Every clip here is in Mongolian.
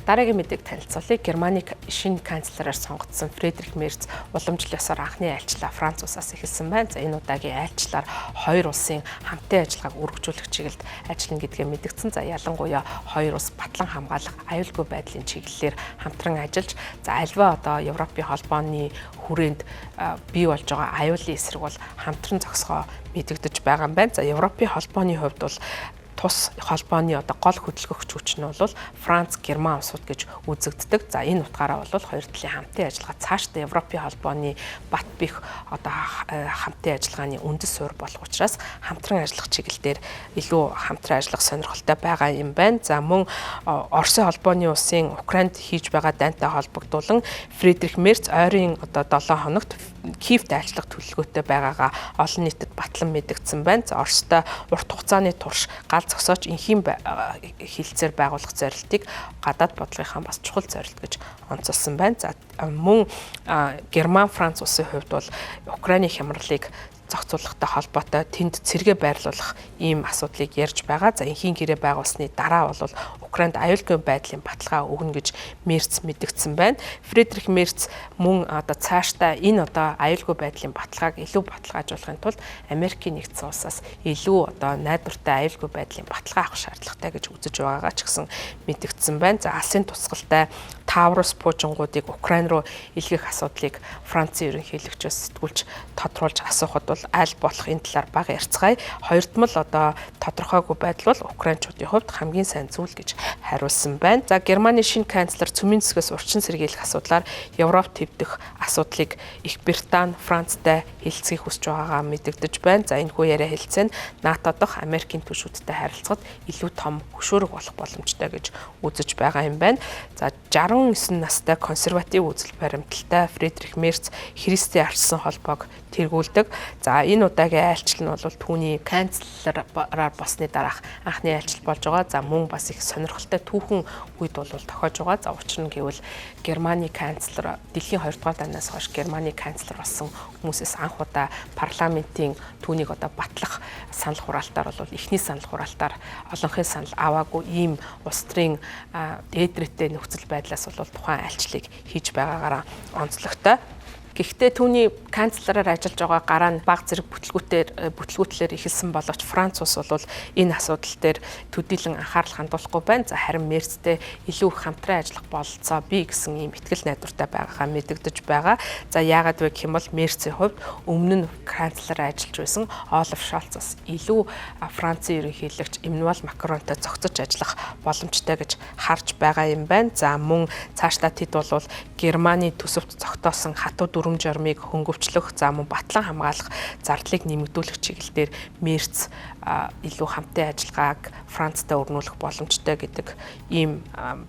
Дараагийн мэдээг танилцуулъя. Германы шинэ канцлераар сонгогдсон Фридрих Мерц уламжлал ёсоор анхны айлчлалаа Франц улсаас эхэлсэн байна. За энэ удаагийн айлчлалаар хоёр улсын хамтын ажиллагааг үргэлжлүүлэх чиглэлд ажиллана гэдгээ мэдгдсэн. За ялангуяа хоёр улс батлан хамгаалах аюулгүй байдлын чиглэлээр хамтран ажиллаж, за альва одоо Европын холбооны хүрээнд бий болж байгаа аюулын эсрэг бол хамтран зогсгоо мэдэгдэж байгаа юм байна. За Европын холбооны хувьд бол тус холбооны одоо гол хөдөлгөгч хүч нь бол Франц, Герман улсууд гэж үзэгддэг. За энэ утгаараа бол хоёр талын хамтын ажиллагаа цаашдаа Европын холбооны бат бэх одоо хамтын ажиллагааны үндэс суурь болох учраас хамтран ажиллах чиглэлээр илүү хамтран ажиллах сонирхолтой байгаа юм байна. За мөн Оросын холбооны улсын Украинд хийж байгаа дайнтай холбогдуулан Фридрих Мерц ойрын одоо 7 хоногт Киевт ажиллах төлөвлөгөөтэй байгаагаа олон нийтэд батлан мэдгдсэн байна. За Оростой урт хугацааны турш гал зогсооч инхийн хилцээр байгуулах зорилтыг гадаад бодлогынхаа бас чухал зорилт гэж онцолсон байна. За мөн Герман, Франц улсын хувьд бол Украины хямралыг зохицуулахтай холбоотой тэнд цэргээ байрлуулах ийм асуудлыг ярьж байгаа. За инхийн гэрээ байгуулсны дараа бол Украинд аюулгүй байдлын баталгаа өгнө гэж Мерц мэдгдсэн байна. Фридрих Мерц мөн одоо цаашдаа энэ одоо аюулгүй байдлын баталгааг илүү баталгаажуулахын тулд Америкийн нэгдсэн улсаас илүү одоо найдвартай аюулгүй байдлын баталгаа авах шаардлагатай гэж үзэж байгаагаа ч гэсэн мэдгдсэн байна. За алсын тусгалтай Таврус буужингуудыг Украин руу илгээх асуудлыг Францын ерөнхийлөгчөөс сэтгүүлч тодруулж асуухад бол аль болох энэ талаар бага ярьцгаая. Хоёрдмол одоо тодорхойгүй байдал бол украинчуудын хувьд хамгийн сайн зүйл гэж хариулсан байна. За Германы шинэ канцлер цөмийн засгаас урьдчилан сэргийлэх асуудлаар Европ төвдөх асуудлыг Их Британи, Францтай хэлэлцэхийг хүсэж байгаагаа мэдэгдэж байна. За энэхүү яриа хэлэлцээ нь НАТО дахь Америкийн түвшүүдтэй харилцагад илүү том хөшөөрөг болох боломжтой гэж үзэж байгаа юм байна. За 69 настай консерватив үзэл баримталтай Фридрих Мерц Христийн арчсан холбоог тэргүүлдэг. За энэ удаагийн айлчлал нь бол түүний канцлераар болсны дараах анхны айлчлал болж байгаа. За мөн бас их сонирхолтой түүхэн үед бол тохиож байгаа. За учир нь гэвэл Германы канцлер дэлхийн 2 дугаар дайнаас хойш Германы канцлер болсон хүмүүсээс анх удаа парламентийн түүнийг одоо батлах санал хураалтаар бол эхний санал хураалтаар олонхын санал аваагүй ийм улс төрийн дээдрэтэй нөхцөл байдлаас бол тухайн айлчлалыг хийж байгаагаараа онцлогтой. Гэхдээ түүний канцлераар ажиллаж байгаа гараа нь бага зэрэг бүтлгүүтлэр эхэлсэн боловч Франц улс бол энэ асуудал дээр төдийлөн анхаарал хандуулахгүй байна. За харин Мерцтэй илүү их хамтран ажиллах бололцоо бий гэсэн ийм ихтгэл найдвартай байгаагаа мэдэгдэж байгаа. За яагаад вэ гэх юм бол Мерцийн хувьд өмнө нь канцлераар ажиллаж байсан Олаф Шольц бас илүү Францын ерөнхийлөгч Эммануэл Макронтой зохицож ажиллах боломжтой гэж харж байгаа юм байна. За мөн цаашлаа тэд бол Германы төсөвт зогтоосон хатуу дүрм журмыг хөнгөвчлөх, за мөн батлан хамгаалах зардлыг нэмэгдүүлэх чиглэлээр Мерц илүү хамтын ажиллагааг Францтай өрнүүлэх боломжтой гэдэг ийм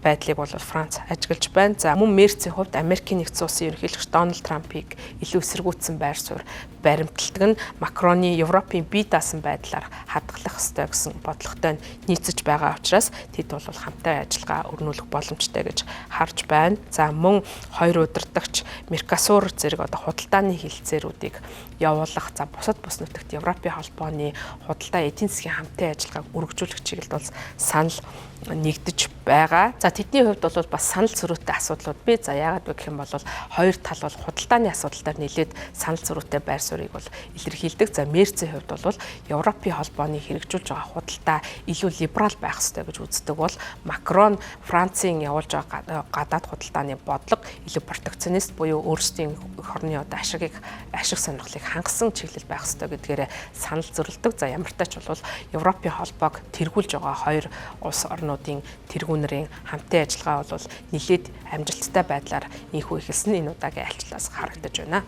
байдлыг бол Франц ажиглаж байна. За мөн Мерцийн хувьд Америкийн нэгдсэн улсын ерөнхийлөгч Дональд Трампыг илүү эсэргүүцсэн байр суурь баримталдаг нь Макроны Европын бие даасан байдлаар хадгалах ёстой гэсэн бодлоготой нийцэж байгаа учраас тэд бол хамтын ажиллагаа өрнүүлэх боломжтой гэж харж байна. За мөн хоёр удирдагч Меркосур зэрэг одоо худалдааны хилцээрүүдийг явуулах, за бусад бус нутагт Европын холбооны худалдаа эдийн засгийн хамтын ажиллагааг үргэлжлүүлэх чиглэлд бол санал нэгдэж байгаа. За тэдний хувьд бол бас санал зөрүүтэй асуудлууд бий. За яагаад вэ гэх юм бол хоёр тал бол худалдааны асуудалтай нэлээд санал зөрүүтэй байр суурийг бол илэрхийлдэг. За Мерцийн хувьд бол Европын холбооны хэрэгжүүлж байгаа худалдаа илүү либерал байх ёстой гэж үздэг бол Макрон Францын явуулж байгаа гадаад худалдааны бодлого илүү протекционист буюу өөрсдийн хорны одоо ашиг сонирхлыг хангасан чиглэл байх ёстой гэдгээрээ санал зөрөлдөг. За ямар ч тач бол Европын холбоог тэргүүлж байгаа хоёр улс орнуудын тэргүүнэрийн хамтын ажиллагаа бол нэлээд амжилттай байдлаар ийхүү эхэлсэн энэ удаагийн айлчлалаас харагдаж байна.